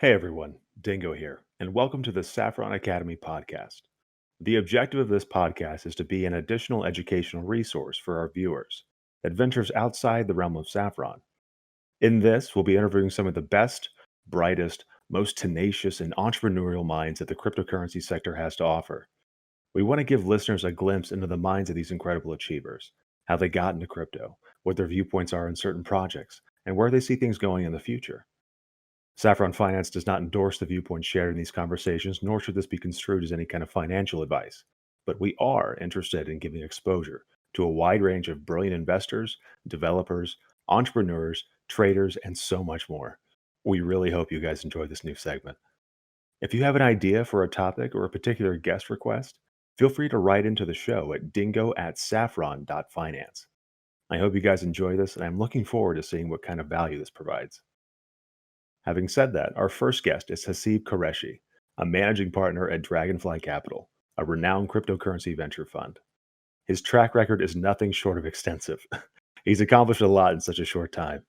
Hey everyone, Dingo here, and welcome to the Saffron Academy podcast. The objective of this podcast is to be an additional educational resource for our viewers that ventures outside the realm of saffron. In this, we'll be interviewing some of the best, brightest, most tenacious, and entrepreneurial minds that the cryptocurrency sector has to offer. We want to give listeners a glimpse into the minds of these incredible achievers, how they got into crypto, what their viewpoints are in certain projects, and where they see things going in the future. Saffron Finance does not endorse the viewpoints shared in these conversations, nor should this be construed as any kind of financial advice. But we are interested in giving exposure to a wide range of brilliant investors, developers, entrepreneurs, traders, and so much more. We really hope you guys enjoy this new segment. If you have an idea for a topic or a particular guest request, feel free to write into the show at dingo@saffron.finance. I hope you guys enjoy this, and I'm looking forward to seeing what kind of value this provides. Having said that, our first guest is Haseeb Qureshi, a managing partner at Dragonfly Capital, a renowned cryptocurrency venture fund. His track record is nothing short of extensive. He's accomplished a lot in such a short time.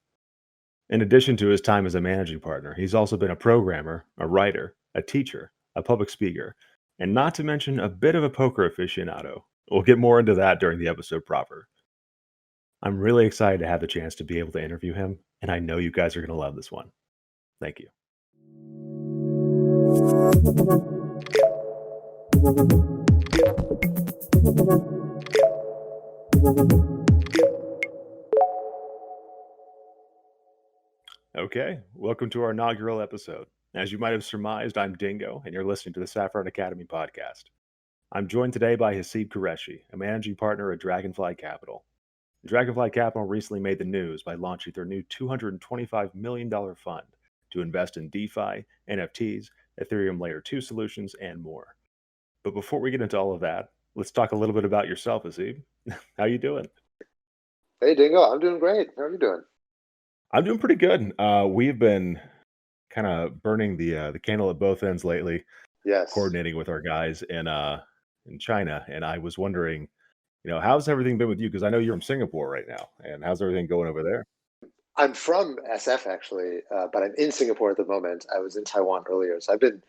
In addition to his time as a managing partner, he's also been a programmer, a writer, a teacher, a public speaker, and not to mention a bit of a poker aficionado. We'll get more into that during the episode proper. I'm really excited to have the chance to be able to interview him, and I know you guys are going to love this one. Thank you. Okay, welcome to our inaugural episode. As you might have surmised, I'm Dingo, and you're listening to the Saffron Academy podcast. I'm joined today by Haseeb Qureshi, a managing partner at Dragonfly Capital. Dragonfly Capital recently made the news by launching their new $225 million fund to invest in DeFi, NFTs, Ethereum Layer 2 solutions, and more. But before we get into all of that, let's talk a little bit about yourself, Haseeb. How you doing? Hey, Dingo, I'm doing great. How are you doing? I'm doing pretty good. We've been kind of burning the candle at both ends lately, Yes. coordinating with our guys in China, and I was wondering, how's everything been with you? Because I know you're in Singapore right now, and how's everything going over there? I'm from SF actually, but I'm in Singapore at the moment. I was in Taiwan earlier, so I've been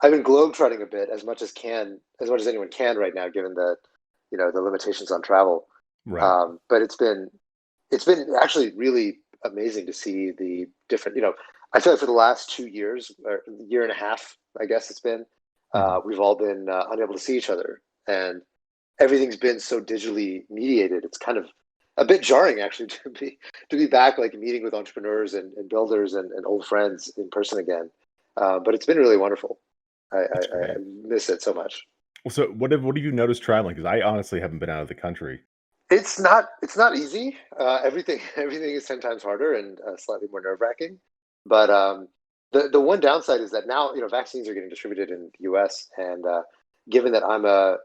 globetrotting a bit as much as anyone can right now, given the limitations on travel. Right. But it's been actually really amazing to see the different. I feel like for the last 2 years or year and a half, I guess it's been, Mhm. we've all been unable to see each other, and everything's been so digitally mediated. It's kind of a bit jarring actually to be back, like meeting with entrepreneurs and builders and old friends in person again. But it's been really wonderful. That's I great. miss it so much. Well, so what have you noticed traveling? Because I honestly haven't been out of the country. It's not easy. Everything is 10 times harder and slightly more nerve wracking. But the one downside is that now vaccines are getting distributed in the U.S. and given that I'm a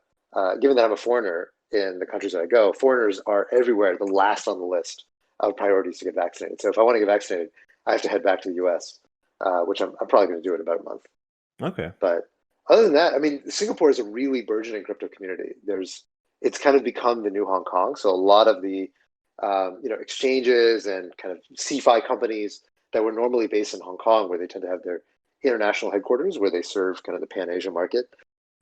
given that I'm a foreigner in the countries that I go, foreigners are everywhere, the last on the list of priorities to get vaccinated. So if I want to get vaccinated, I have to head back to the U.S., which I'm probably going to do in about a month. Okay. But other than that, I mean, Singapore is a really burgeoning crypto community. It's kind of become the new Hong Kong. So a lot of the exchanges and kind of CeFi companies that were normally based in Hong Kong, where they tend to have their international headquarters, where they serve kind of the Pan Asia market.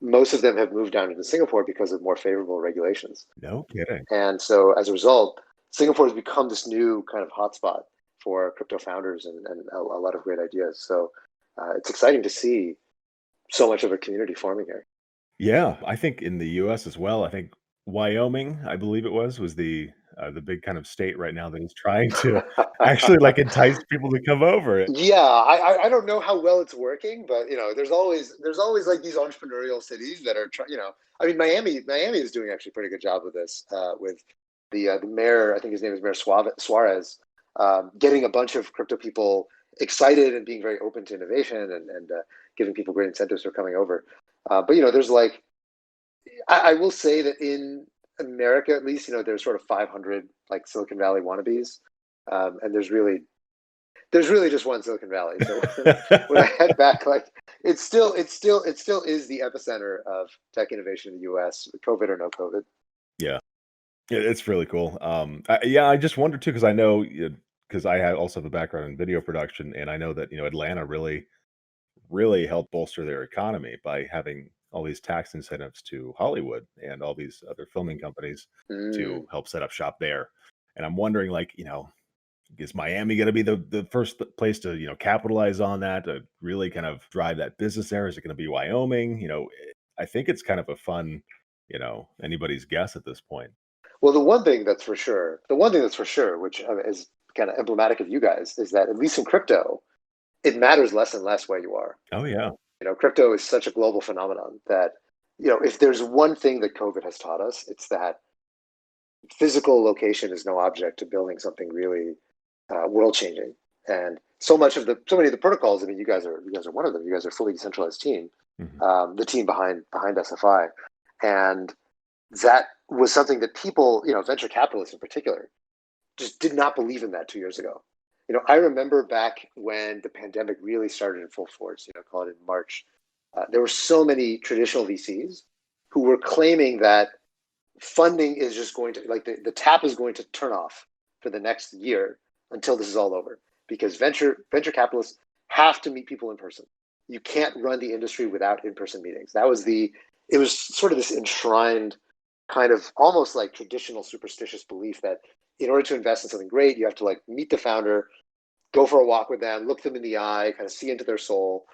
Most of them have moved down into Singapore because of more favorable regulations. No kidding. And so as a result, Singapore has become this new kind of hotspot for crypto founders and a lot of great ideas. So it's exciting to see so much of a community forming here. Yeah, I think in the US as well. I think Wyoming, I believe it was the big kind of state right now that is trying to actually, like, entice people to come over. Yeah, I don't know how well it's working, but there's always like these entrepreneurial cities that are trying. I mean, Miami is doing actually a pretty good job with this, with the mayor. I think his name is Mayor Suarez, getting a bunch of crypto people excited and being very open to innovation and giving people great incentives for coming over. But there's like I will say that in America, at least, there's sort of 500 like Silicon Valley wannabes, and there's really just one Silicon Valley. So when I head back, like it still is the epicenter of tech innovation in the U.S., COVID or no COVID. Yeah. Yeah, it's really cool. Yeah, I just wondered too because I know because I also have a background in video production, and I know that Atlanta really really help bolster their economy by having all these tax incentives to Hollywood and all these other filming companies to Mm. help set up shop there. And I'm wondering, like, is Miami going to be the first place to capitalize on that, to really kind of drive that business there? Is it going to be Wyoming? I think it's kind of a fun, anybody's guess at this point. Well, the one thing that's for sure, which is kind of emblematic of you guys, is that at least in crypto, it matters less and less where you are. Oh yeah, Crypto is such a global phenomenon that, if there's one thing that COVID has taught us, it's that physical location is no object to building something really world changing. And so many of the protocols. I mean, you guys are one of them. You guys are a fully decentralized team, hmm the team behind SFI, and that was something that people, venture capitalists in particular, just did not believe in that 2 years ago. I remember back when the pandemic really started in full force. Call it in March. There were so many traditional VCs who were claiming that funding is just going to, like, the tap is going to turn off for the next year until this is all over, because venture capitalists have to meet people in person. You can't run the industry without in-person meetings. It was sort of this enshrined kind of almost like traditional superstitious belief that in order to invest in something great, you have to like meet the founder, go for a walk with them, look them in the eye, kind of see into their soul.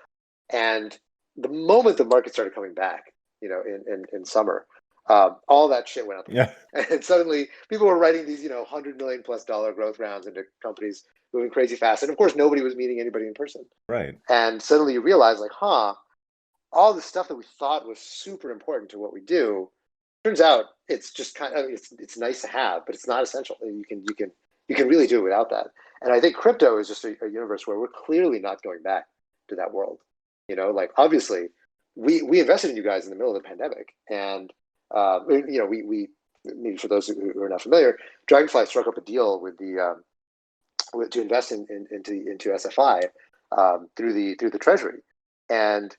And the moment the market started coming back, in summer, all that shit went out the yeah, window. And suddenly people were writing these, $100 million+ growth rounds into companies moving crazy fast. And of course, nobody was meeting anybody in person. right. And suddenly you realize, like, all the stuff that we thought was super important to what we do, turns out it's just kind of, it's nice to have, but it's not essential. You can really do it without that. And I think crypto is just a universe where we're clearly not going back to that world. Like, obviously, we invested in you guys in the middle of the pandemic, and we maybe for those who are not familiar, Dragonfly struck up a deal with to invest into SFI, through the treasury, and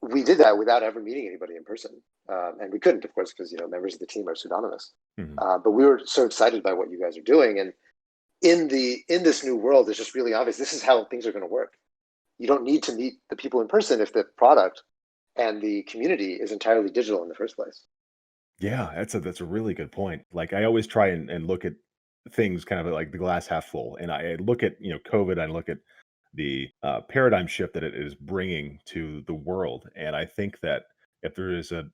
we did that without ever meeting anybody in person. And we couldn't, of course, because members of the team are pseudonymous. Mhm. But we were so excited by what you guys are doing, and in this new world, it's just really obvious this is how things are going to work. You don't need to meet the people in person if the product and the community is entirely digital in the first place. Yeah, that's a really good point. Like, I always try and look at things kind of like the glass half full, and I look at COVID. I look at the paradigm shift that it is bringing to the world, and I think that if there is a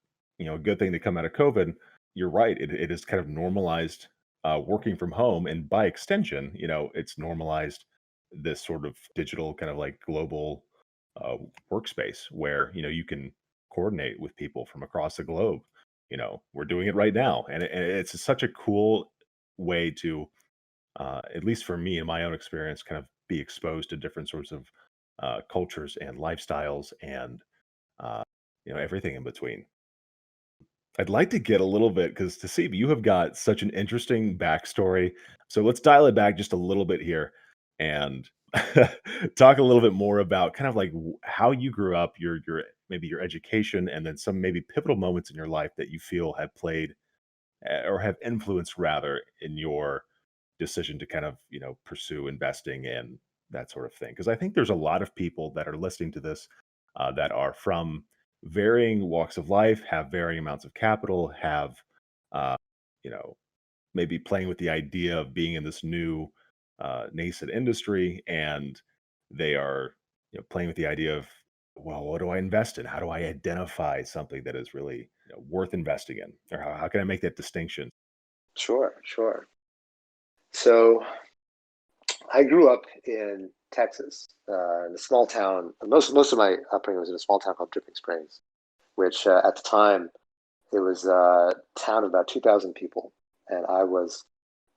good thing to come out of COVID, you're right. It is kind of normalized working from home, and by extension, it's normalized this sort of digital kind of like global uh, workspace where you can coordinate with people from across the globe. We're doing it right now, and it's such a cool way to, at least for me in my own experience, kind of be exposed to different sorts of cultures and lifestyles and uh, everything in between. I'd like to get a little bit because to see you have got such an interesting backstory. So let's dial it back just a little bit here and talk a little bit more about kind of like how you grew up, your maybe your education, and then some maybe pivotal moments in your life that you feel have played or have influenced rather in your decision to kind of pursue investing and that sort of thing. Because I think there's a lot of people that are listening to this that are from varying walks of life, have varying amounts of capital, have uh, you know maybe playing with the idea of being in this new nascent industry, and they are playing with the idea of, well, what do I invest in? How do I identify something that is really worth investing in, or how can I make that distinction? Sure, sure. So I grew up in Texas, in a small town. Most of my upbringing was in a small town called Dripping Springs, which at the time it was a town of about 2,000 people, and I was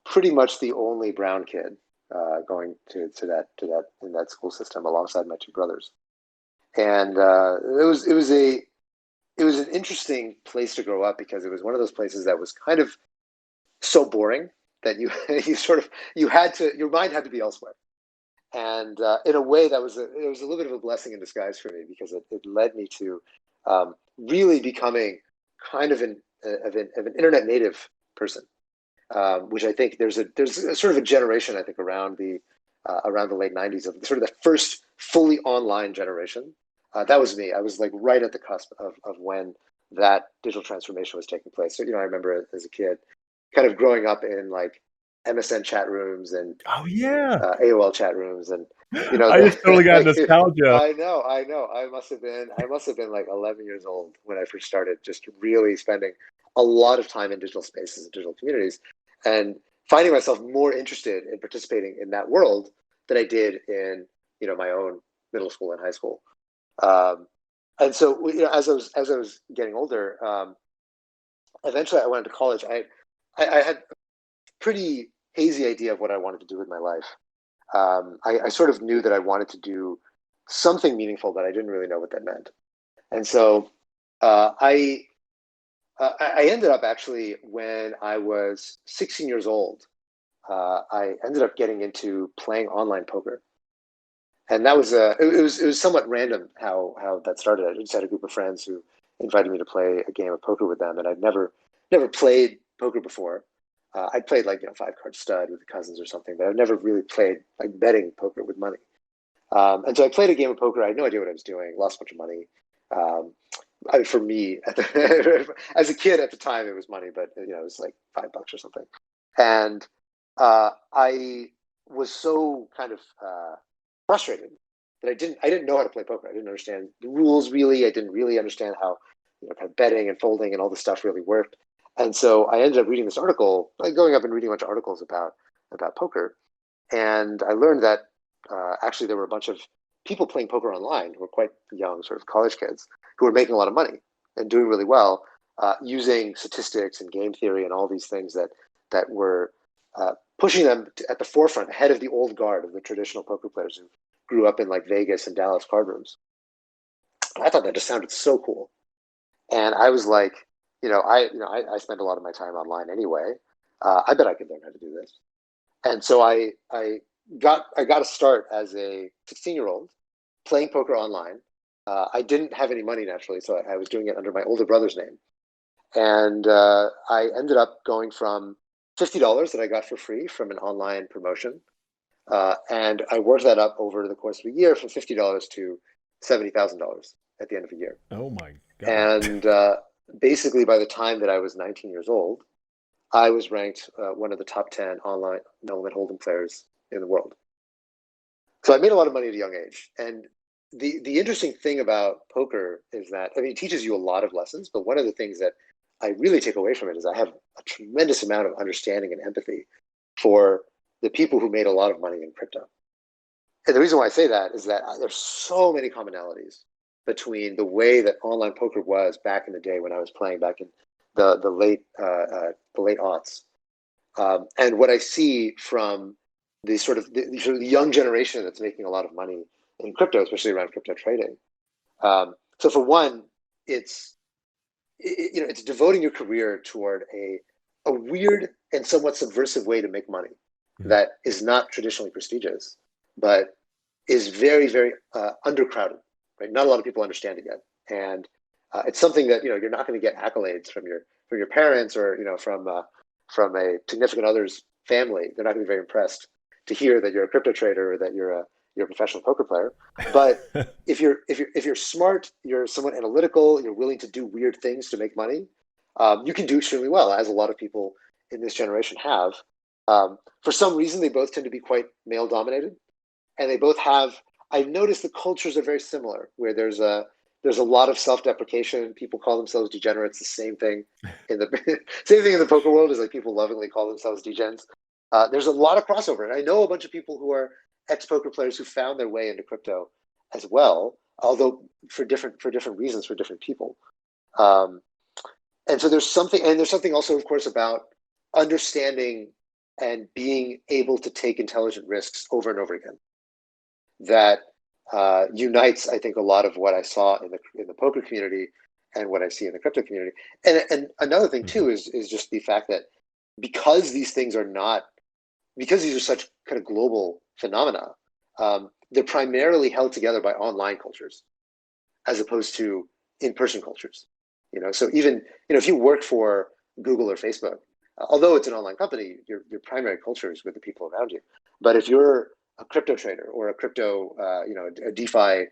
pretty much the only brown kid going to that in that school system alongside my two brothers. And it was an interesting place to grow up because it was one of those places that was kind of so boring that you you had to, your mind had to be elsewhere. And in a way, it was a little bit of a blessing in disguise for me, because it led me to really becoming kind of an internet native person, which I think there's a sort of a generation, I think, around the late '90s, of sort of the first fully online generation. That was me. I was like right at the cusp of when that digital transformation was taking place. So, I remember as a kid kind of growing up in like MSN chat rooms and Oh yeah. AOL chat rooms, and I just totally got like nostalgia. I know. I must have been like 11 years old when I first started, just really spending a lot of time in digital spaces and digital communities, and finding myself more interested in participating in that world than I did in my own middle school and high school. Um, and so, as I was getting older, eventually I went to college. I had a pretty hazy idea of what I wanted to do with my life. I sort of knew that I wanted to do something meaningful, but I didn't really know what that meant. And so I ended up actually, when I was 16 years old, I ended up getting into playing online poker. And that was it was somewhat random how that started. I just had a group of friends who invited me to play a game of poker with them, and I'd never played poker before. I'd played like 5 card stud with the cousins or something, but I've never really played like betting poker with money. And so I played a game of poker. I had no idea what I was doing. Lost a bunch of money. Um, for me, as a kid at the time, it was money, but it was like $5 or something. And I was so kind of frustrated that I didn't know how to play poker. I didn't understand the rules really. I didn't really understand how kind of betting and folding and all this stuff really worked. And so I ended up reading this article, like going up and reading a bunch of articles about poker, and I learned that actually there were a bunch of people playing poker online who were quite young, sort of college kids, who were making a lot of money and doing really well, using statistics and game theory and all these things that were pushing them at the forefront, ahead of the old guard of the traditional poker players who grew up in like Vegas and Dallas card rooms. I thought that just sounded so cool, and I was like, I spend a lot of my time online anyway. I bet I could learn how to do this. And so I got to start as a 16-year-old playing poker online. I didn't have any money naturally, so I was doing it under my older brother's name. And I ended up going from $50 that I got for free from an online promotion, and I worked that up over the course of a year from $50 to $70,000 at the end of a year. Oh my god. And basically, by the time that I was 19 years old, I was ranked one of the top 10 online no-limit hold'em players in the world. So I made a lot of money at a young age. And the interesting thing about poker is that, I mean, it teaches you a lot of lessons, but one of the things that I really take away from it is I have a tremendous amount of understanding and empathy for the people who made a lot of money in crypto. And the reason why I say that is that there's so many commonalities between the way that online poker was back in the day when I was playing back in the late aughts, and what I see from the sort of the young generation that's making a lot of money in crypto, especially around crypto trading. So for one, it's devoting your career toward a weird and somewhat subversive way to make money that is not traditionally prestigious, but is very, very undercrowded. Right? Not a lot of people understand it yet, and it's something that you're not going to get accolades from your parents, or from a significant other's family. They're not going to be very impressed to hear that you're a crypto trader or that you're a professional poker player. But if you're smart, you're somewhat analytical, you're willing to do weird things to make money, you can do extremely well, as a lot of people in this generation have. For some reason, they both tend to be quite male dominated, and they both have. I've noticed the cultures are very similar, where there's a lot of self-deprecation. People call themselves degenerates. The same thing in the same thing in the poker world is like people lovingly call themselves degens. There's a lot of crossover, and I know a bunch of people who are ex-poker players who found their way into crypto as well, although for different reasons for different people. And so there's something also, of course, about understanding and being able to take intelligent risks over and over again that unites, I think, a lot of what I saw in the poker community and what I see in the crypto community. And another thing too is just the fact that because these are such kind of global phenomena, they're primarily held together by online cultures as opposed to in-person cultures. So even if you work for Google or Facebook, although it's an online company, your primary culture is with the people around you. But if you're a crypto trader or a crypto, a DeFi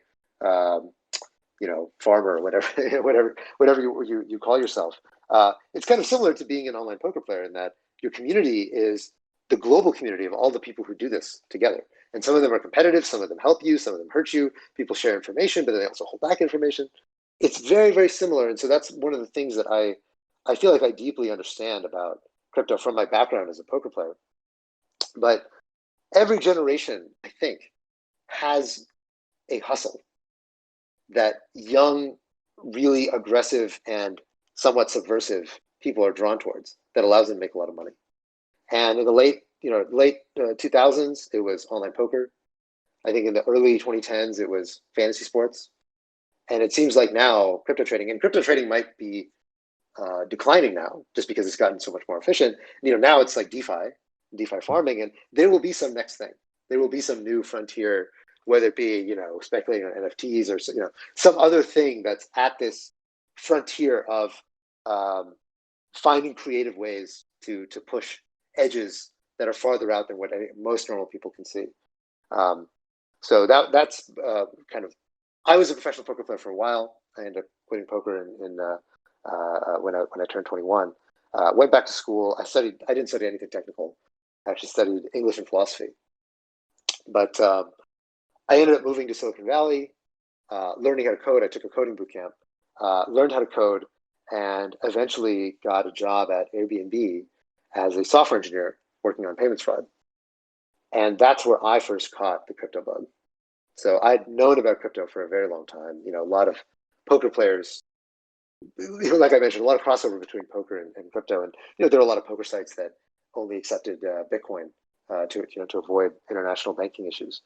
farmer or whatever, whatever you call yourself. It's kind of similar to being an online poker player in that your community is the global community of all the people who do this together. And some of them are competitive, some of them help you, some of them hurt you. People share information, but they also hold back information. It's very, very similar. And so that's one of the things that I feel like I deeply understand about crypto from my background as a poker player. But every generation, I think, has a hustle that young, really aggressive and somewhat subversive people are drawn towards that allows them to make a lot of money. And in the late 2000s, it was online poker. I think in the early 2010s, it was fantasy sports. And it seems like now crypto trading might be declining now just because it's gotten so much more efficient. Now it's like DeFi farming, and there will be some next thing. There will be some new frontier, whether it be, speculating on NFTs or, some other thing that's at this frontier of finding creative ways to push edges that are farther out than what most normal people can see. So that's kind of. I was a professional poker player for a while. I ended up quitting poker when I turned 21. Went back to school. I didn't study anything technical. I actually studied English and philosophy. But I ended up moving to Silicon Valley, learning how to code. I took a coding boot camp, learned how to code, and eventually got a job at Airbnb as a software engineer working on payments fraud. And that's where I first caught the crypto bug. So I'd known about crypto for a very long time. A lot of poker players, like I mentioned, a lot of crossover between poker and crypto. And there are a lot of poker sites that only accepted Bitcoin to avoid international banking issues.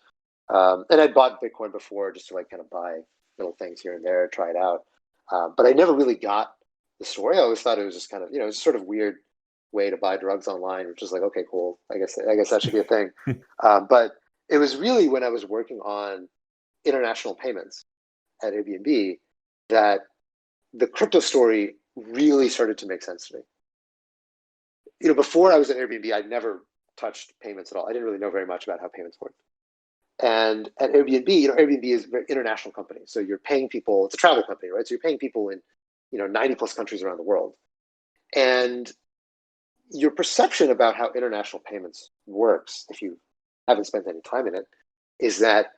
And I'd bought Bitcoin before just to kind of buy little things here and there, try it out. But I never really got the story. I always thought it was just kind of, it's sort of weird way to buy drugs online, which is like, okay, cool. I guess that should be a thing. But it was really when I was working on international payments at Airbnb that the crypto story really started to make sense to me. Before I was at Airbnb, I'd never touched payments at all. I didn't really know very much about how payments worked. And at Airbnb, Airbnb is a very international company. So you're paying people, it's a travel company, right? So you're paying people in, 90 plus countries around the world. And your perception about how international payments works, if you haven't spent any time in it, is that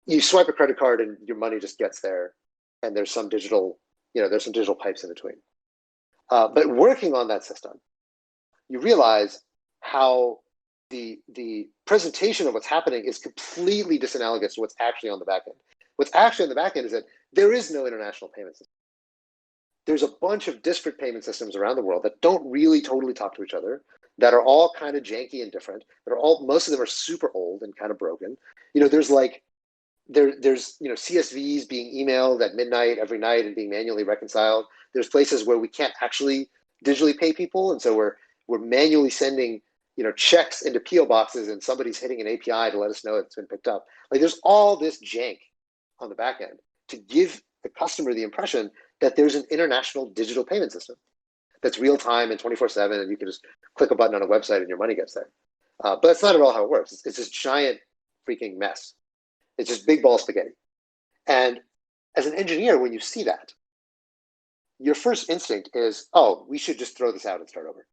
you swipe a credit card and your money just gets there, and there's some digital pipes in between. But working on that system, you realize how the presentation of what's happening is completely disanalogous to what's actually on the back end. What's actually on the back end is that there is no international payment system. There's a bunch of disparate payment systems around the world that don't really totally talk to each other, that are all kind of janky and different, most of them are super old and kind of broken. There's CSVs being emailed at midnight every night and being manually reconciled. There's places where we can't actually digitally pay people, and so we're manually sending checks into PO boxes, and somebody's hitting an API to let us know it's been picked up. There's all this jank on the back end to give the customer the impression that there's an international digital payment system that's real time and 24/7, and you can just click a button on a website and your money gets there. But that's not at all how it works. It's this giant freaking mess. It's just big ball spaghetti. And as an engineer, when you see that, your first instinct is, oh, we should just throw this out and start over.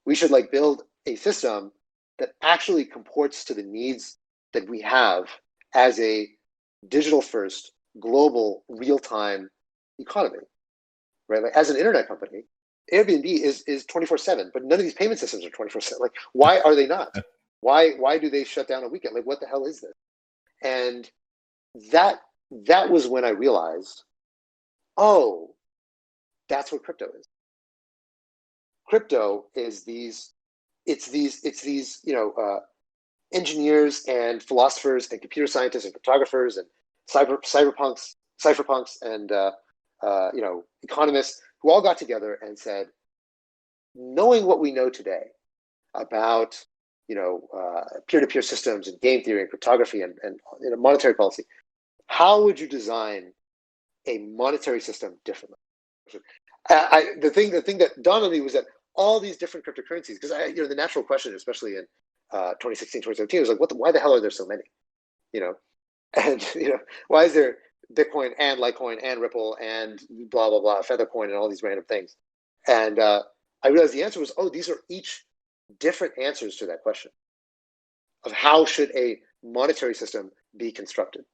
We should build a system that actually comports to the needs that we have as a digital first, global, real-time economy, right? As an internet company, Airbnb is 24/7, but none of these payment systems are 24/7. Why are they not? Why do they shut down on weekend? What the hell is this? And that was when I realized, oh, that's what crypto is. Crypto is these engineers and philosophers and computer scientists and cryptographers and cypherpunks and economists who all got together and said, knowing what we know today about peer-to-peer systems and game theory and cryptography and monetary policy, how would you design a monetary system differently? The thing that dawned on me was that all these different cryptocurrencies, because the natural question, especially in 2016, 2017, was why the hell are there so many? And why is there Bitcoin and Litecoin and Ripple and blah blah blah, Feathercoin and all these random things. And I realized the answer was, oh, these are each different answers to that question of how should a monetary system be constructed.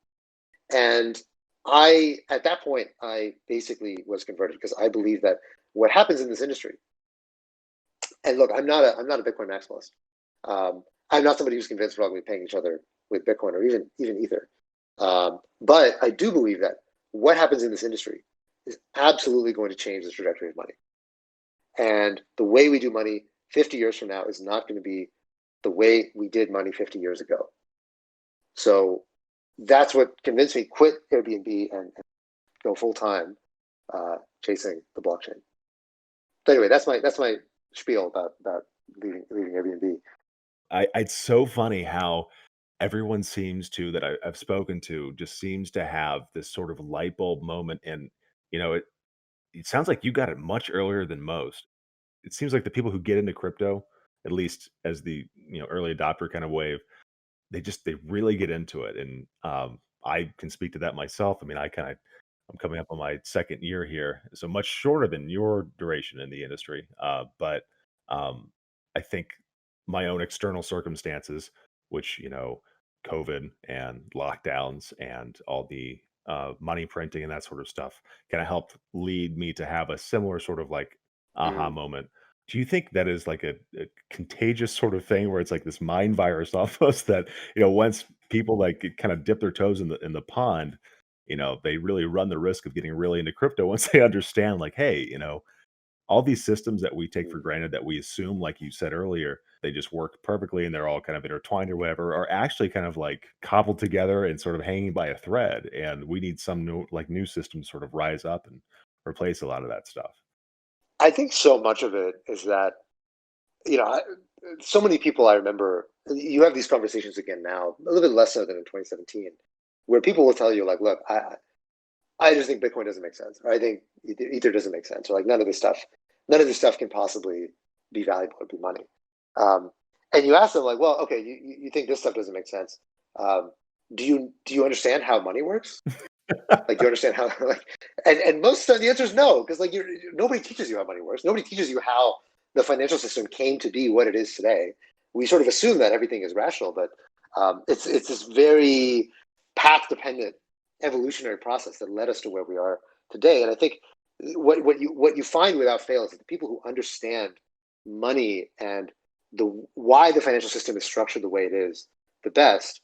And at that point, I basically was converted because I believe that what happens in this industry, and look, I'm not a Bitcoin maximalist. I'm not somebody who's convinced we're all going to be paying each other with Bitcoin or even Ether. But I do believe that what happens in this industry is absolutely going to change the trajectory of money. And the way we do money 50 years from now is not going to be the way we did money 50 years ago. So that's what convinced me to quit Airbnb and go full time chasing the blockchain. But anyway, that's my spiel about leaving Airbnb. It's so funny how everyone seems to that I've spoken to just seems to have this sort of light bulb moment, and it sounds like you got it much earlier than most. It seems like the people who get into crypto, at least as the early adopter kind of wave, they really get into it, and I can speak to that myself. I mean, I'm coming up on my second year here, so much shorter than your duration in the industry. But I think my own external circumstances, which COVID and lockdowns and all the money printing and that sort of stuff, kind of helped lead me to have a similar sort of like aha Mm. moment. Do you think that is like a contagious sort of thing where it's like this mind virus almost that once people like kind of dip their toes in the pond, they really run the risk of getting really into crypto once they understand, like, hey, all these systems that we take for Mm. granted that we assume, like you said earlier, they just work perfectly and they're all kind of intertwined or whatever, are actually kind of like cobbled together and sort of hanging by a thread. And we need some new systems sort of rise up and replace a lot of that stuff. I think so much of it is that, you know, I, so many people I remember, you have these conversations again now, a little bit less so than in 2017, where people will tell you, like, look, I just think Bitcoin doesn't make sense. Or I think Ether doesn't make sense. Or like none of this stuff can possibly be valuable or be money. Um, and you ask them, like, well, okay, you think this stuff doesn't make sense. Do you understand how money works? Like, do you understand how, like, and most of the answer is no, because like nobody teaches you how money works. Nobody teaches you how the financial system came to be what it is today. We sort of assume that everything is rational, but it's this very path dependent evolutionary process that led us to where we are today. And I think what you find without fail is that the people who understand money and the why the financial system is structured the way it is the best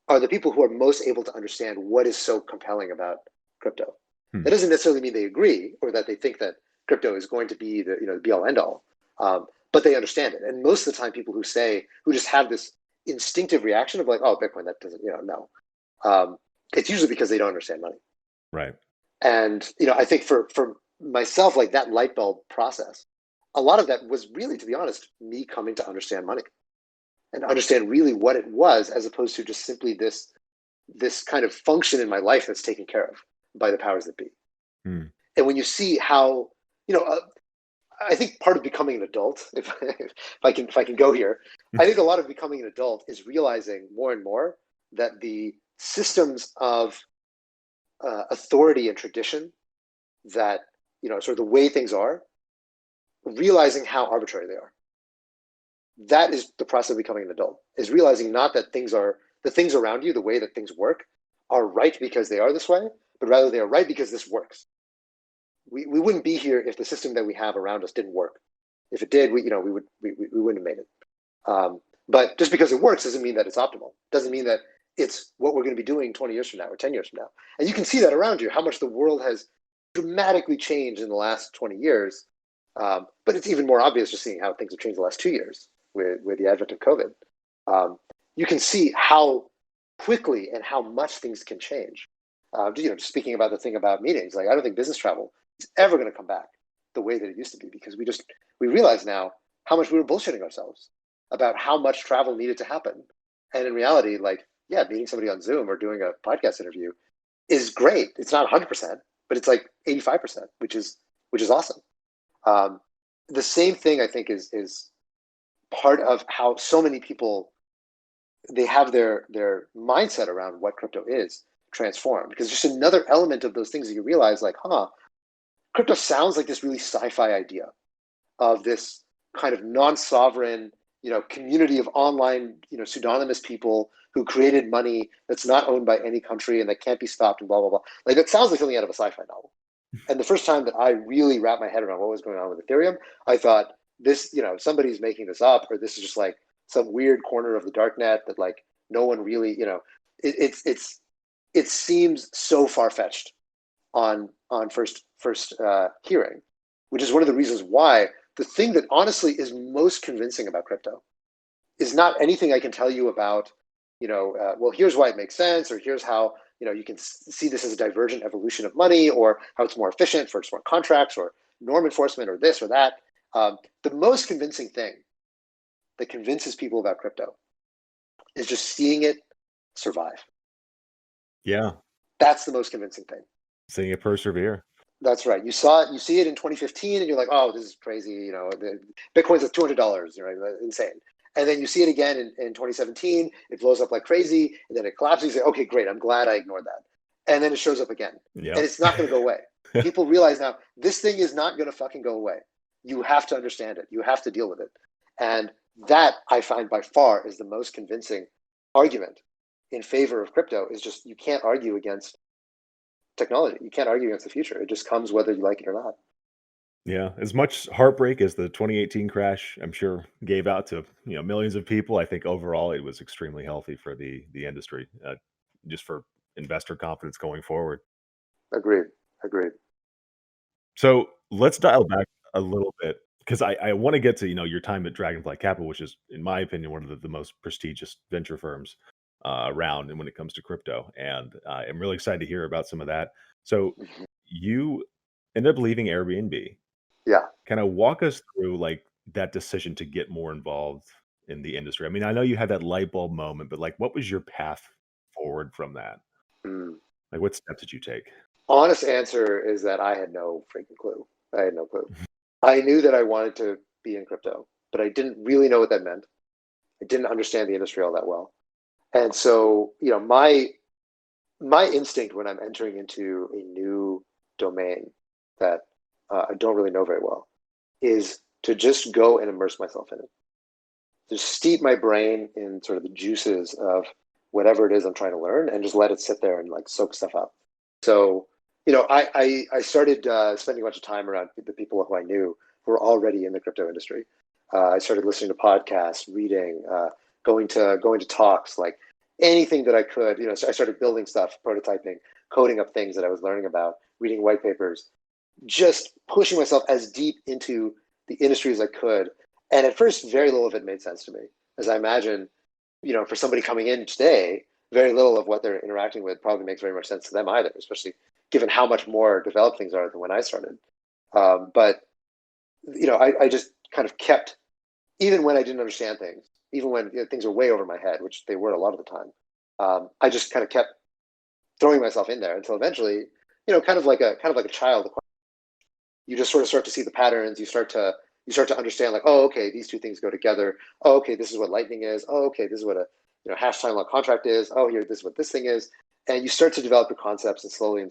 are the people who are most able to understand what is so compelling about crypto. Hmm. That doesn't necessarily mean they agree or that they think that crypto is going to be the be all end all, but they understand it. And most of the time, people who just have this instinctive reaction of like, oh, Bitcoin, that doesn't, no. It's usually because they don't understand money. Right. And I think for myself, like that light bulb process, a lot of that was really, to be honest, me coming to understand money and understand really what it was, as opposed to just simply this kind of function in my life that's taken care of by the powers that be. Hmm. And when you see how, I think part of becoming an adult, if I can go here, I think a lot of becoming an adult is realizing more and more that the systems of authority and tradition that sort of the way things are, realizing how arbitrary they are. That is the process of becoming an adult, is realizing not that the things around you, the way that things work, are right because they are this way, but rather they are right because this works. We wouldn't be here if the system that we have around us didn't work. If it did, we wouldn't have made it. But just because it works doesn't mean that it's optimal. Doesn't mean that it's what we're going to be doing 20 years from now or 10 years from now. And you can see that around you, how much the world has dramatically changed in the last 20 years. But it's even more obvious just seeing how things have changed the last 2 years with the advent of COVID. You can see how quickly and how much things can change. Just speaking about the thing about meetings, like I don't think business travel is ever going to come back the way that it used to be, because we realize now how much we were bullshitting ourselves about how much travel needed to happen. And in reality, like, yeah, meeting somebody on Zoom or doing a podcast interview is great. It's not 100%, but it's like 85%, which is awesome. The same thing I think is part of how so many people, they have their mindset around what crypto is transformed, because just another element of those things that you realize, like, crypto sounds like this really sci-fi idea of this kind of non-sovereign, community of online, pseudonymous people who created money that's not owned by any country and that can't be stopped and blah, blah, blah. Like, that sounds like something out of a sci-fi novel. And the first time that I really wrapped my head around what was going on with Ethereum, I thought, this, somebody's making this up, or this is just like some weird corner of the dark net that, like, no one really, it seems so far-fetched on first hearing, which is one of the reasons why the thing that honestly is most convincing about crypto is not anything I can tell you about, well, here's why it makes sense, or here's how, you can see this as a divergent evolution of money, or how it's more efficient for smart contracts, or norm enforcement, or this or that. The most convincing thing that convinces people about crypto is just seeing it survive. Yeah. That's the most convincing thing. Seeing it persevere. That's right. You see it in 2015, and you're like, oh, this is crazy. The Bitcoin's at $200, right? Insane. And then you see it again in 2017. It blows up like crazy, and then it collapses. You say, okay, great. I'm glad I ignored that. And then it shows up again, Yep. and it's not going to go away. People realize now this thing is not going to fucking go away. You have to understand it. You have to deal with it. And that, I find, by far is the most convincing argument in favor of crypto. Is just, you can't argue against technology. You can't argue against the future. It just comes whether you like it or not. Yeah, as much heartbreak as the 2018 crash, I'm sure, gave out to millions of people, I think overall it was extremely healthy for the industry, just for investor confidence going forward. Agreed. Agreed. So let's dial back a little bit because I want to get to your time at Dragonfly Capital, which is, in my opinion, one of the most prestigious venture firms around, and when it comes to crypto, and I'm really excited to hear about some of that. So you ended up leaving Airbnb. Yeah. Kind of walk us through like that decision to get more involved in the industry. I mean, I know you had that light bulb moment, but like, what was your path forward from that? Mm. Like, what steps did you take? Honest answer is that I had no freaking clue. I had no clue. I knew that I wanted to be in crypto, but I didn't really know what that meant. I didn't understand the industry all that well. And so, my instinct when I'm entering into a new domain that I don't really know very well is to just go and immerse myself in it. To steep my brain in sort of the juices of whatever it is I'm trying to learn, and just let it sit there and like soak stuff up. So, I started spending a bunch of time around the people who I knew who were already in the crypto industry. I started listening to podcasts, reading, going to talks, like anything that I could. So I started building stuff, prototyping, coding up things that I was learning about, reading white papers, just pushing myself as deep into the industry as I could. And at first, very little of it made sense to me. As I imagine, for somebody coming in today, very little of what they're interacting with probably makes very much sense to them either, especially given how much more developed things are than when I started. But I just kind of kept, even when I didn't understand things, even when things were way over my head, which they were a lot of the time, I just kind of kept throwing myself in there until eventually, kind of like a child, you just sort of start to see the patterns. You start to understand, like, oh, okay, these two things go together. Oh, okay, this is what Lightning is. Oh, okay, this is what a hash time lock contract is. Oh, here, this is what this thing is. And you start to develop your concepts, and slowly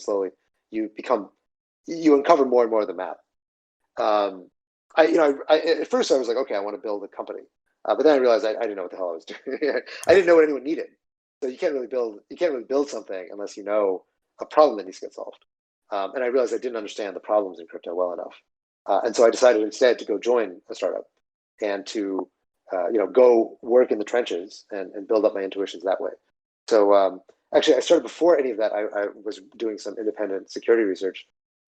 you uncover more and more of the map. At first I was like, okay, I want to build a company, but then I realized I didn't know what the hell I was doing. I didn't know what anyone needed. So you can't really build something unless you know a problem that needs to get solved. And I realized I didn't understand the problems in crypto well enough. And so I decided instead to go join a startup and to, go work in the trenches and build up my intuitions that way. So actually, I started before any of that. I was doing some independent security research,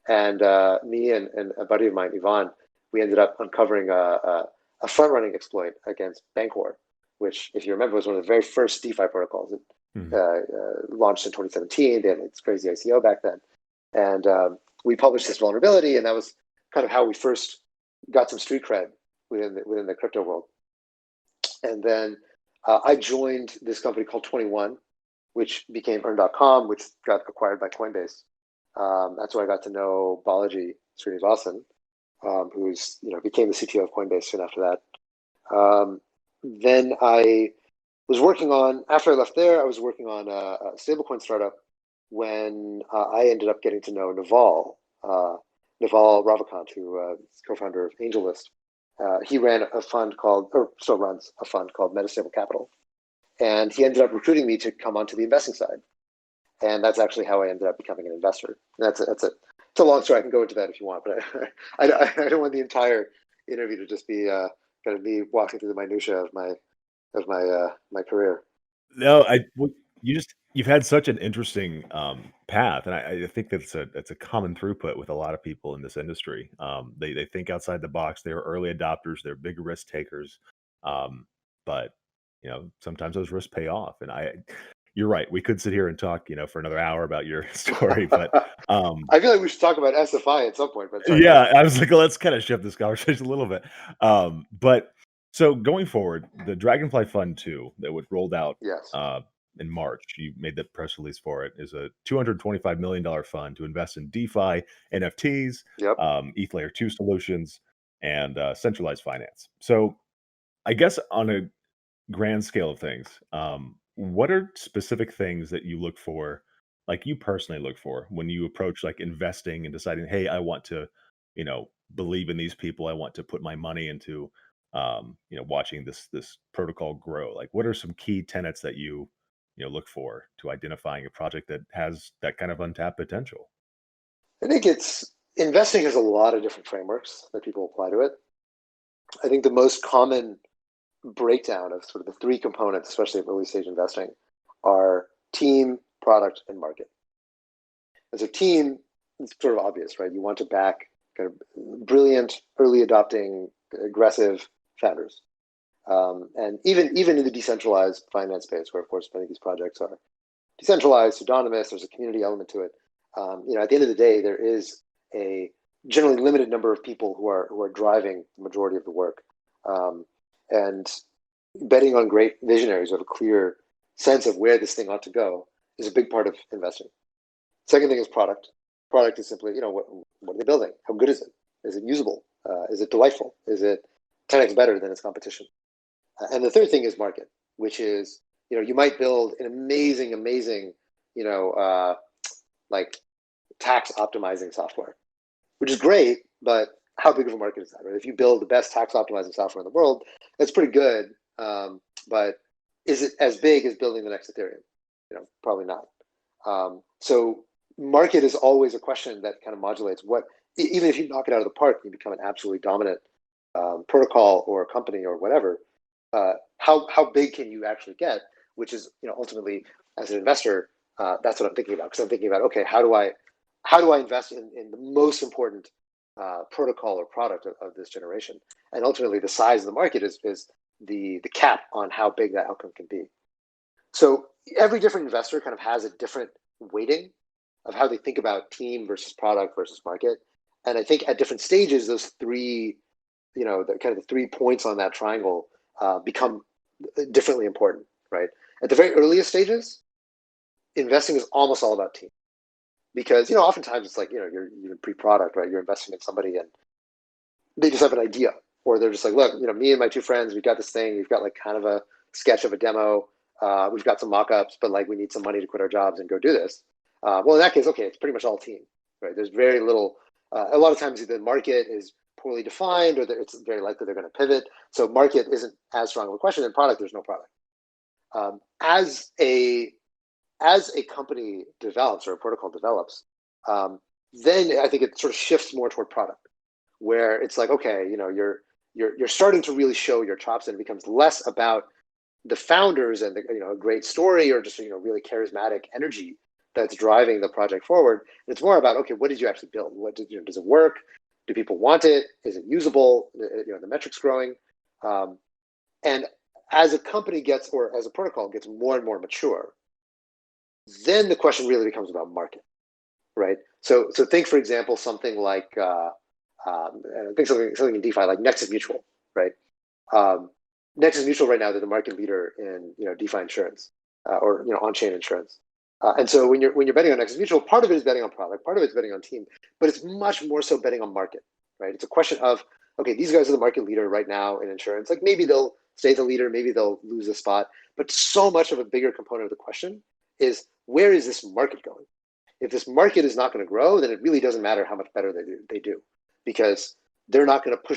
and me and a buddy of mine, Ivan, we ended up uncovering a front-running exploit against Bancor, which, if you remember, was one of the very first DeFi protocols. It launched in 2017. They had this crazy ICO back then. And we published this vulnerability, and that was kind of how we first got some street cred within the crypto world. And then I joined this company called 21, which became Earn.com, which got acquired by Coinbase. That's where I got to know Balaji Srinivasan, who's became the CTO of Coinbase soon after that. Then I was working on, after I left there, I was working on a stablecoin startup when I ended up getting to know Naval Ravikant, who is co-founder of AngelList. He ran a fund called, or still runs a fund called Metastable Capital, and he ended up recruiting me to come onto the investing side, and that's actually how I ended up becoming an investor. And it's a long story. I can go into that if you want, but I don't want the entire interview to just be kind of me walking through the minutia of my career. No, you've had such an interesting path, and I think that's a common throughput with a lot of people in this industry. They think outside the box. They're early adopters. They're big risk takers, but sometimes those risks pay off. And you're right. We could sit here and talk, for another hour about your story, but I feel like we should talk about SFI at some point. But sorry, go yeah, ahead. I was like, let's kind of shift this conversation a little bit. But so going forward, the Dragonfly Fund 2 that was rolled out Yes. in March, you made the press release for it, is a $225 million fund to invest in DeFi, NFTs, Yep. ETH Layer 2 solutions, and centralized finance. So I guess on a grand scale of things, what are specific things that you look for, like you personally look for when you approach like investing and deciding, hey, I want to, believe in these people. I want to put my money into, watching this protocol grow. Like, what are some key tenets that you look for to identifying a project that has that kind of untapped potential? I think it's investing has a lot of different frameworks that people apply to it. I think the most common breakdown of sort of the three components, especially of early stage investing, are team, product, and market. And so team, it's sort of obvious, right? You want to back kind of brilliant, early adopting, aggressive founders. And even in the decentralized finance space, where of course many of these projects are decentralized, pseudonymous, there's a community element to it. At the end of the day, there is a generally limited number of people who are driving the majority of the work. And betting on great visionaries who have a clear sense of where this thing ought to go is a big part of investing. Second thing is product. Product is simply, what are they building? How good is it? Is it usable? Is it delightful? Is it 10x better than its competition? And the third thing is market, which is, you might build an amazing, like tax optimizing software, which is great, but how big of a market is that, right? If you build the best tax optimizing software in the world, that's pretty good. But is it as big as building the next Ethereum? Probably not. So market is always a question that kind of modulates what, even if you knock it out of the park, you become an absolutely dominant protocol or company or whatever. How big can you actually get? Which is, ultimately, as an investor, that's what I'm thinking about. Because I'm thinking about, okay, how do I invest in the most important protocol or product of this generation? And ultimately, the size of the market is the cap on how big that outcome can be. So every different investor kind of has a different weighting of how they think about team versus product versus market. And I think at different stages, those three, the 3 points on that triangle become differently important, right? At the very earliest stages, investing is almost all about team, because oftentimes it's like you're pre-product, right? You're investing in somebody and they just have an idea, or they're just like, look, me and my two friends, we've got this thing, we've got like kind of a sketch of a demo, we've got some mock-ups, but like we need some money to quit our jobs and go do this. Well, in that case, okay, it's pretty much all team, right? There's very little. A lot of times the market is poorly defined, or it's very likely they're going to pivot. So market isn't as strong of a question. And product, there's no product. As a company develops or a protocol develops, then I think it sort of shifts more toward product, where it's like, okay, you're starting to really show your chops, and it becomes less about the founders and a great story or just really charismatic energy that's driving the project forward. And it's more about, okay, what did you actually build? What does it work? Do people want it? Is it usable? The metrics growing. And as a company gets, or as a protocol gets more and more mature, then the question really becomes about market, right? So think, for example, something like think something in DeFi like Nexus Mutual, right? Nexus Mutual right now, they're the market leader in DeFi insurance or on-chain insurance. And so when you're betting on Nexus Mutual, part of it is betting on product, part of it's betting on team, but it's much more so betting on market, right? It's a question of, okay, these guys are the market leader right now in insurance. Like maybe they'll stay the leader, maybe they'll lose a spot, but so much of a bigger component of the question is, where is this market going? if this market is not going to grow, then it really doesn't matter how much better they do, because they're not going to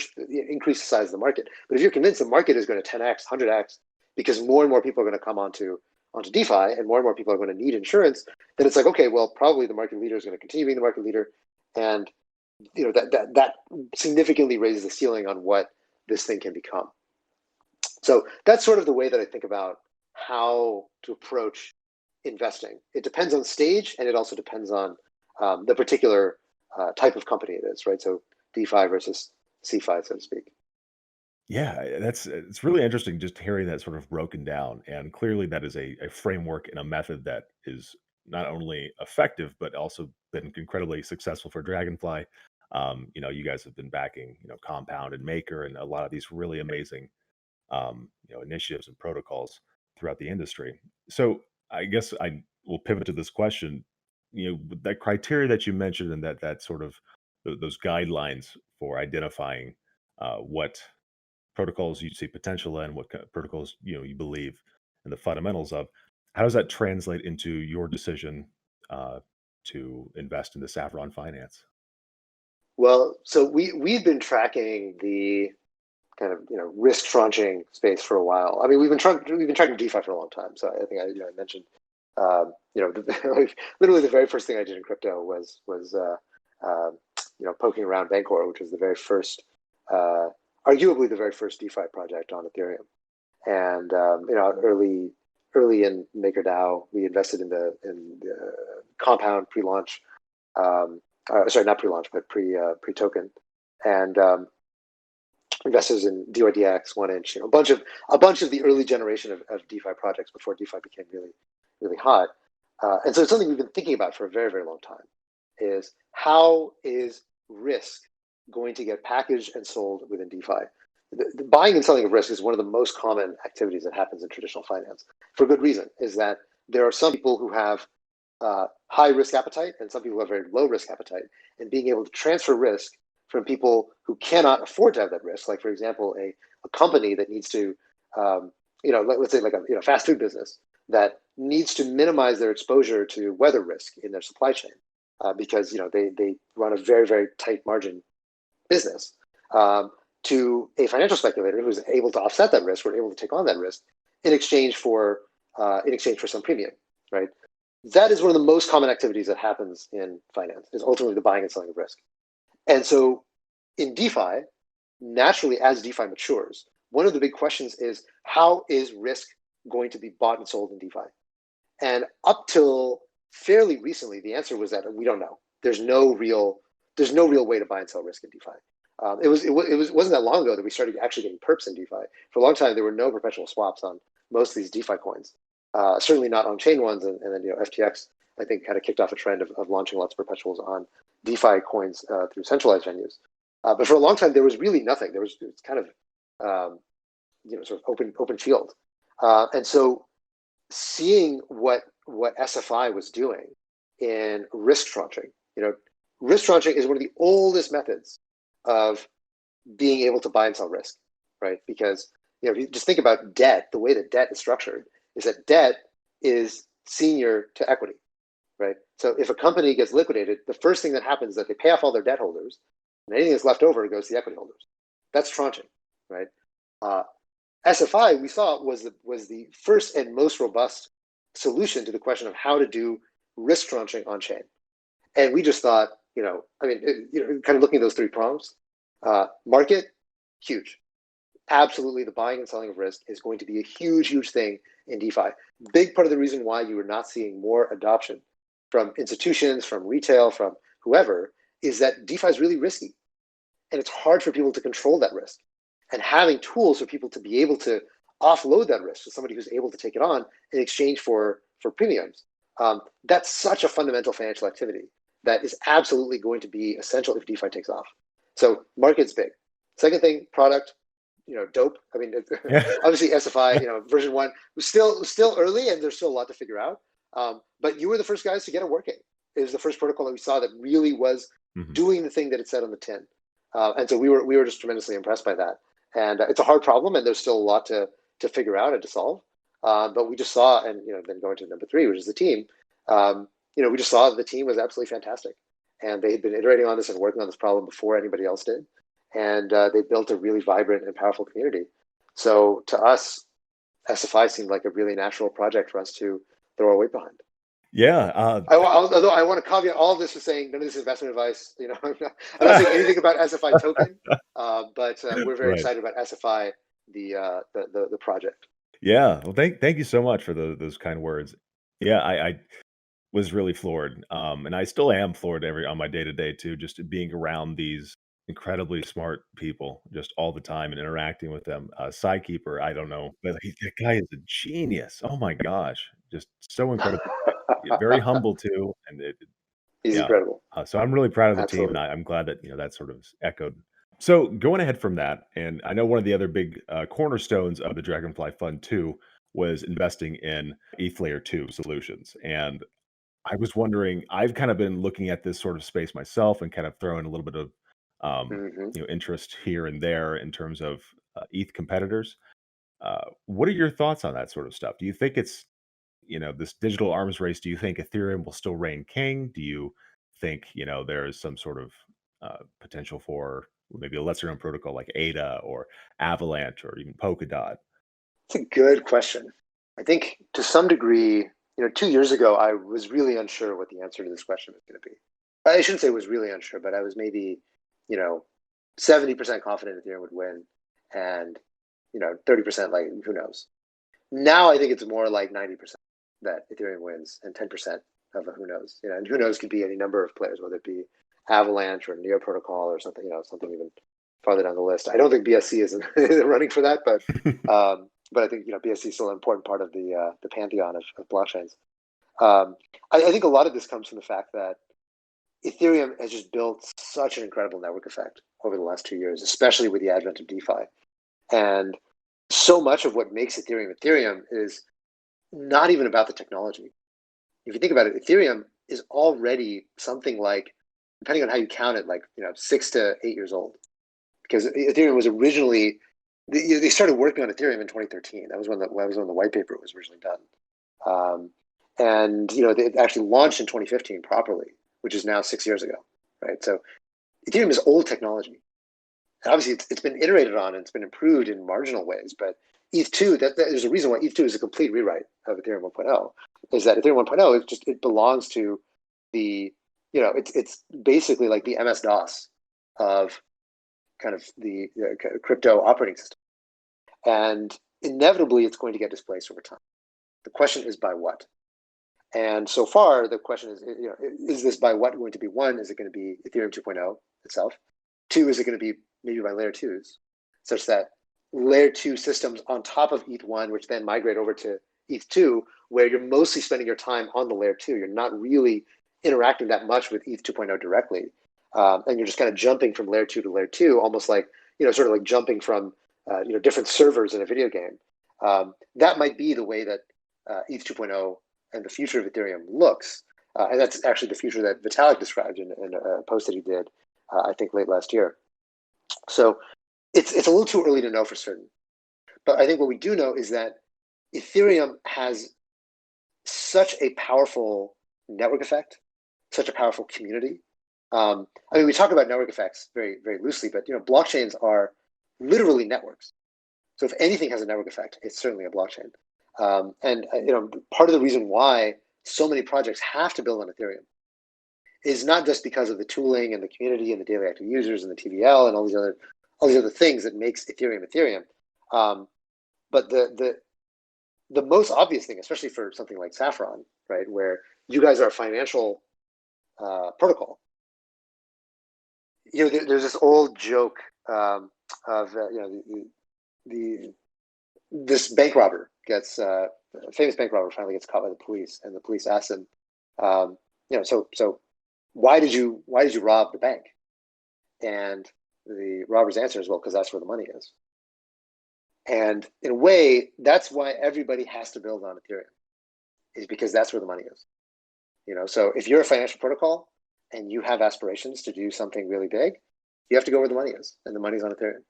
increase the size of the market. But if you're convinced the market is going to 10x, 100x, because more and more people are going to come onto DeFi and more people are going to need insurance, then it's like, okay, well, probably the market leader is going to continue being the market leader, and that significantly raises the ceiling on what this thing can become. So that's sort of the way that I think about how to approach investing. It depends on stage, and it also depends on the particular type of company it is, right? So DeFi versus CeFi, so to speak. Yeah, it's really interesting just hearing that sort of broken down. And clearly, that is a framework and a method that is not only effective, but also been incredibly successful for Dragonfly. You guys have been backing, Compound and Maker and a lot of these really amazing, initiatives and protocols throughout the industry. So I guess I will pivot to this question. That criteria that you mentioned and that sort of those guidelines for identifying what protocols you see potential in, what protocols you believe in the fundamentals of. How does that translate into your decision uh, to invest into Saffron Finance? Well, so we've been tracking the kind of risk tranching space for a while. I mean, we've been tracking DeFi for a long time. So I think I mentioned literally the very first thing I did in crypto was poking around Bancor, which was the very first, arguably the very first DeFi project on Ethereum. And early in MakerDAO, we invested in the Compound pre-launch. Sorry, not pre-launch, but pre-token, and investors in DYDX, 1inch, a bunch of the early generation of DeFi projects before DeFi became really, really hot. And so it's something we've been thinking about for a very, very long time, is how is risk going to get packaged and sold within DeFi? The buying and selling of risk is one of the most common activities that happens in traditional finance, for good reason, is that there are some people who have high risk appetite and some people who have very low risk appetite, and being able to transfer risk from people who cannot afford to have that risk, like for example, a company that needs to, let's say like a fast food business that needs to minimize their exposure to weather risk in their supply chain, because they run a very, very tight margin business, to a financial speculator who's able to offset that risk or able to take on that risk in exchange for some premium, right? That is one of the most common activities that happens in finance, is ultimately the buying and selling of risk. And so in DeFi, naturally, as DeFi matures, one of the big questions is, how is risk going to be bought and sold in DeFi? And up till fairly recently, the answer was that we don't know. There's no real way to buy and sell risk in DeFi. It wasn't that long ago that we started actually getting perps in DeFi. For a long time, there were no perpetual swaps on most of these DeFi coins. Certainly not on-chain ones, and then FTX, I think, kind of kicked off a trend of launching lots of perpetuals on DeFi coins through centralized venues. But for a long time, there was really nothing. It was kind of sort of open field. And so seeing what SFI was doing in risk tranching, risk tranching is one of the oldest methods of being able to buy and sell risk, right? Because if you just think about debt, the way that debt is structured is that debt is senior to equity, right? So if a company gets liquidated, the first thing that happens is that they pay off all their debt holders, and anything that's left over goes to the equity holders. That's tranching, right? SFI, we saw, was the first and most robust solution to the question of how to do risk tranching on chain. And we just thought, kind of looking at those three prongs, market, huge. Absolutely, the buying and selling of risk is going to be a huge, huge thing in DeFi. Big part of the reason why you are not seeing more adoption from institutions, from retail, from whoever, is that DeFi is really risky. And it's hard for people to control that risk. And having tools for people to be able to offload that risk to somebody who's able to take it on in exchange for premiums, that's such a fundamental financial activity that is absolutely going to be essential if DeFi takes off. So market's big. Second thing, product, dope. I mean, Yeah. obviously SFI, version 1 was still early, and there's still a lot to figure out. But you were the first guys to get it working. It was the first protocol that we saw that really was doing the thing that it said on the tin. And so we were just tremendously impressed by that. And it's a hard problem, and there's still a lot to figure out and to solve. But we just saw, and then going to number 3, which is the team. we just saw that the team was absolutely fantastic, and they had been iterating on this and working on this problem before anybody else did, and they built a really vibrant and powerful community. So to us, SFI seemed like a really natural project for us to throw our weight behind. Yeah. Although I want to caveat all of this with saying none of this is investment advice. I'm not saying anything about SFI token, but we're very Right. excited about SFI, the project. Yeah. Well, thank you so much for those kind words. Yeah, I was really floored, and I still am floored every on my day to day too, just being around these incredibly smart people just all the time and interacting with them. Sidekeeper, I don't know, but that guy is a genius. Oh my gosh, just so incredibly bright. Yeah, very humble too, and He's yeah. incredible. So I'm really proud of the team, and Absolutely. I'm glad that that sort of is echoed. So going ahead from that, and I know one of the other big cornerstones of the Dragonfly Fund too was investing in ETH Layer 2 solutions. And I was wondering, I've kind of been looking at this sort of space myself and kind of throwing a little bit of Hmm. interest here and there in terms of ETH competitors. What are your thoughts on that sort of stuff? Do you think it's this digital arms race? Do you think Ethereum will still reign king? Do you think there is some sort of potential for maybe a lesser known protocol like ADA or Avalanche or even Polkadot? It's a good question. I think to some degree, 2 years ago, I was really unsure what the answer to this question was going to be. I shouldn't say was really unsure, but I was maybe, you know, 70% confident Ethereum would win, and 30% like who knows. Now I think it's more like 90% that Ethereum wins, and 10% of a who knows. And who knows could be any number of players, whether it be Avalanche or Neo Protocol or something, something even farther down the list. I don't think BSC is running for that, but I think BSC is still an important part of the pantheon of blockchains. I think a lot of this comes from the fact that Ethereum has just built such an incredible network effect over the last 2 years, especially with the advent of DeFi. And so much of what makes Ethereum Ethereum is not even about the technology. If you think about it, Ethereum is already something like, depending on how you count it, like 6 to 8 years old. Because Ethereum was originally, they started working on Ethereum in 2013. That was when the white paper was originally done. And it actually launched in 2015 properly, which is now 6 years ago, right? So Ethereum is old technology. And obviously, it's been iterated on and it's been improved in marginal ways. But ETH2, there's a reason why ETH2 is a complete rewrite of Ethereum 1.0. Is that Ethereum 1.0 it belongs to the it's basically like the MS DOS of kind of the crypto operating system, and inevitably it's going to get displaced over time. The question is by what? And so far, the question is this by what going to be? One, is it going to be Ethereum 2.0 itself? Two, is it going to be maybe by layer twos, such that layer two systems on top of ETH1, which then migrate over to ETH2, where you're mostly spending your time on the layer two. You're not really interacting that much with ETH 2.0 directly. And you're just kind of jumping from layer two to layer two, almost like, sort of like jumping from, different servers in a video game. That might be the way that ETH 2.0 and the future of Ethereum looks. And that's actually the future that Vitalik described in a post that he did, I think, late last year. So it's a little too early to know for certain. But I think what we do know is that Ethereum has such a powerful network effect, such a powerful community. I mean, we talk about network effects very, very loosely, but blockchains are literally networks. So if anything has a network effect, it's certainly a blockchain. And part of the reason why so many projects have to build on Ethereum is not just because of the tooling and the community and the daily active users and the TVL and all these other things that makes Ethereum Ethereum. But the most obvious thing, especially for something like Saffron, right, where you guys are a financial protocol. There's this old joke of this bank robber gets a famous bank robber finally gets caught by the police, and the police ask him, so why did you rob the bank? And the robber's answer is, well, because that's where the money is. And in a way, that's why everybody has to build on Ethereum, is because that's where the money is. So if you're a financial protocol and you have aspirations to do something really big, you have to go where the money is, and the money's on Ethereum.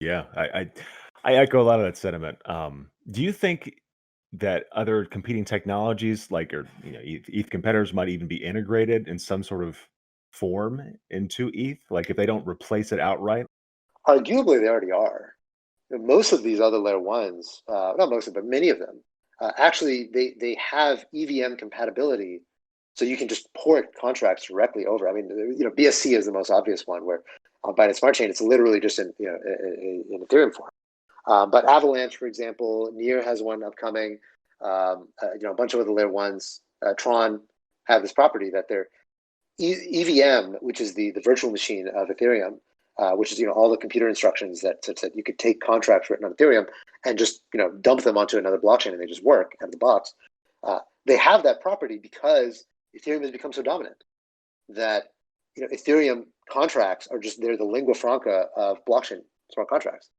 Yeah, I echo a lot of that sentiment. Do you think that other competing technologies, like, or ETH competitors might even be integrated in some sort of form into ETH, like if they don't replace it outright? Arguably, they already are. Most of these other layer ones, not most of them, but many of them, actually they have EVM compatibility, so you can just port contracts directly over. I mean, BSC is the most obvious one, where on Binance Smart Chain, it's literally just in Ethereum form. But Avalanche, for example, Near has one upcoming. A bunch of other layer ones, Tron have this property that they're EVM, which is the virtual machine of Ethereum, which is all the computer instructions that you could take contracts written on Ethereum and just dump them onto another blockchain and they just work out of the box. They have that property because Ethereum has become so dominant that Ethereum contracts are just, they're the lingua franca of blockchain smart contracts.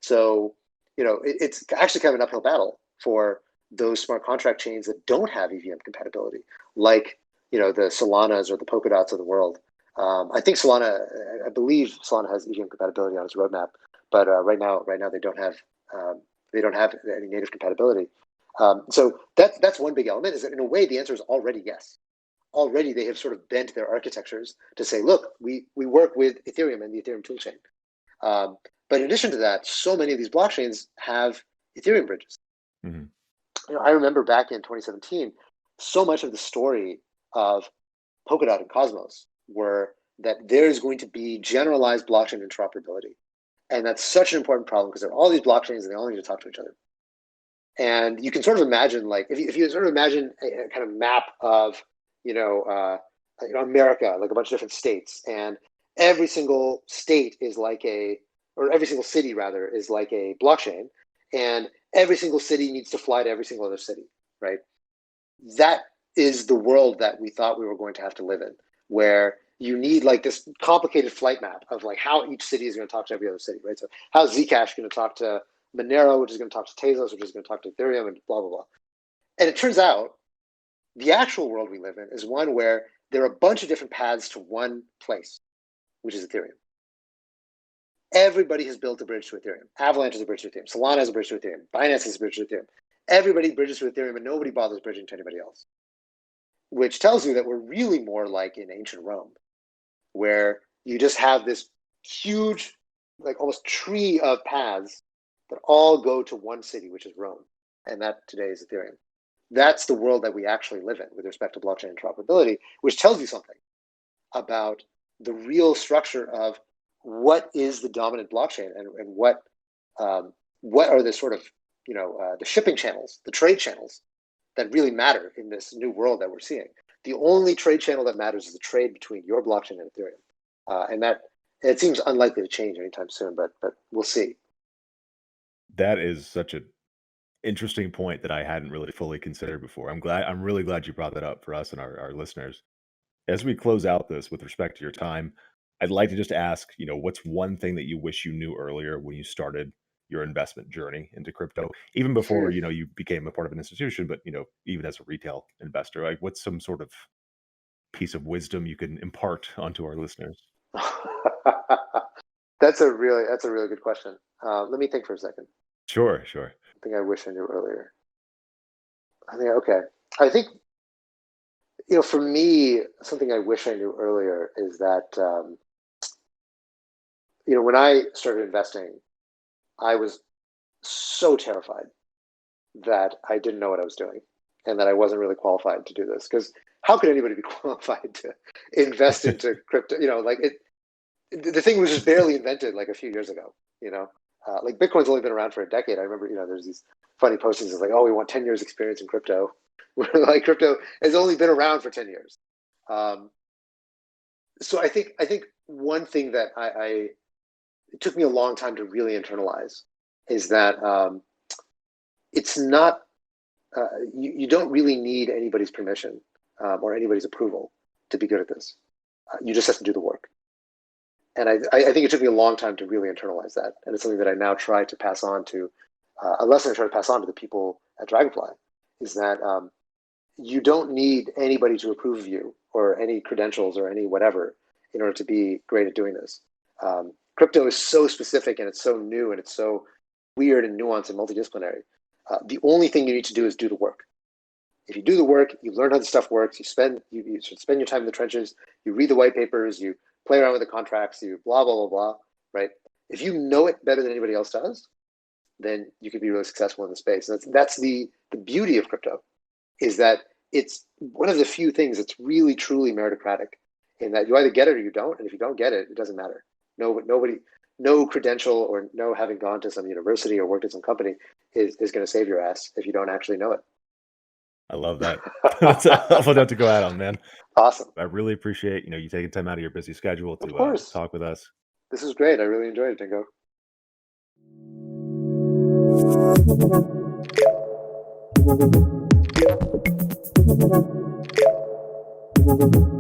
So it's actually kind of an uphill battle for those smart contract chains that don't have EVM compatibility, like the Solanas or the Polkadots of the world. I think I believe Solana has EVM compatibility on its roadmap, but right now they don't have any native compatibility. So that's one big element. Is that in a way the answer is already yes. Already they have sort of bent their architectures to say, look, we work with Ethereum and the Ethereum toolchain. But in addition to that, so many of these blockchains have Ethereum bridges. Mm-hmm. I remember back in 2017, so much of the story of Polkadot and Cosmos were that there is going to be generalized blockchain interoperability. And that's such an important problem because there are all these blockchains and they all need to talk to each other. And you can sort of imagine, like, if you sort of imagine a kind of map of, America, like a bunch of different states, and every single state is like every single city rather is like a blockchain, and every single city needs to fly to every single other city, right? That is the world that we thought we were going to have to live in, where you need like this complicated flight map of like how each city is going to talk to every other city, right? So how is Zcash going to talk to Monero, which is going to talk to Tezos, which is going to talk to Ethereum, and blah, blah, blah. And it turns out the actual world we live in is one where there are a bunch of different paths to one place, which is Ethereum. Everybody has built a bridge to Ethereum. Avalanche is a bridge to Ethereum. Solana is a bridge to Ethereum. Binance is a bridge to Ethereum. Everybody bridges to Ethereum and nobody bothers bridging to anybody else, which tells you that we're really more like in ancient Rome, where you just have this huge, like almost tree of paths that all go to one city, which is Rome. And that today is Ethereum. That's the world that we actually live in with respect to blockchain interoperability, which tells you something about the real structure of what is the dominant blockchain and what are the sort of, the shipping channels, the trade channels that really matter in this new world that we're seeing. The only trade channel that matters is the trade between your blockchain and Ethereum. And that it seems unlikely to change anytime soon, but we'll see. That is such an interesting point that I hadn't really fully considered before. I'm really glad you brought that up for us and our listeners. As we close out this with respect to your time, I'd like to just ask, what's one thing that you wish you knew earlier when you started your investment journey into crypto, even before, you became a part of an institution, but, even as a retail investor, like what's some sort of piece of wisdom you can impart onto our listeners? That's a really good question. Let me think for a second. Sure. I think I wish I knew earlier. I think, for me, something I wish I knew earlier is that, when I started investing, I was so terrified that I didn't know what I was doing and that I wasn't really qualified to do this. Because how could anybody be qualified to invest into crypto? The thing was just barely invented like a few years ago, like Bitcoin's only been around for a decade. I remember, there's these funny postings like, oh, we want 10 years experience in crypto. Like crypto has only been around for 10 years. So I think one thing that it took me a long time to really internalize is that it's not, you don't really need anybody's permission or anybody's approval to be good at this. You just have to do the work. And I think it took me a long time to really internalize that. And it's something that I now try to pass on to, a lesson I try to pass on to the people at Dragonfly, is that you don't need anybody to approve of you or any credentials or any whatever in order to be great at doing this. Crypto is so specific and it's so new and it's so weird and nuanced and multidisciplinary The only thing you need to do is do the work. If you do the work, you learn how the stuff works. You spend your time in the trenches. You read the white papers. You play around with the contracts. You blah blah blah blah. Right? If you know it better than anybody else does, then you could be really successful in the space. And that's the beauty of crypto, is that it's one of the few things that's really truly meritocratic, in that you either get it or you don't, and if you don't get it, it doesn't matter. No credential or no having gone to some university or worked at some company is going to save your ass if you don't actually know it. I love that. That's a helpful note to go out on, man. Awesome. I really appreciate you taking time out of your busy schedule Of to course. talk with us. This is great. I really enjoyed it, Dingo. Thank you.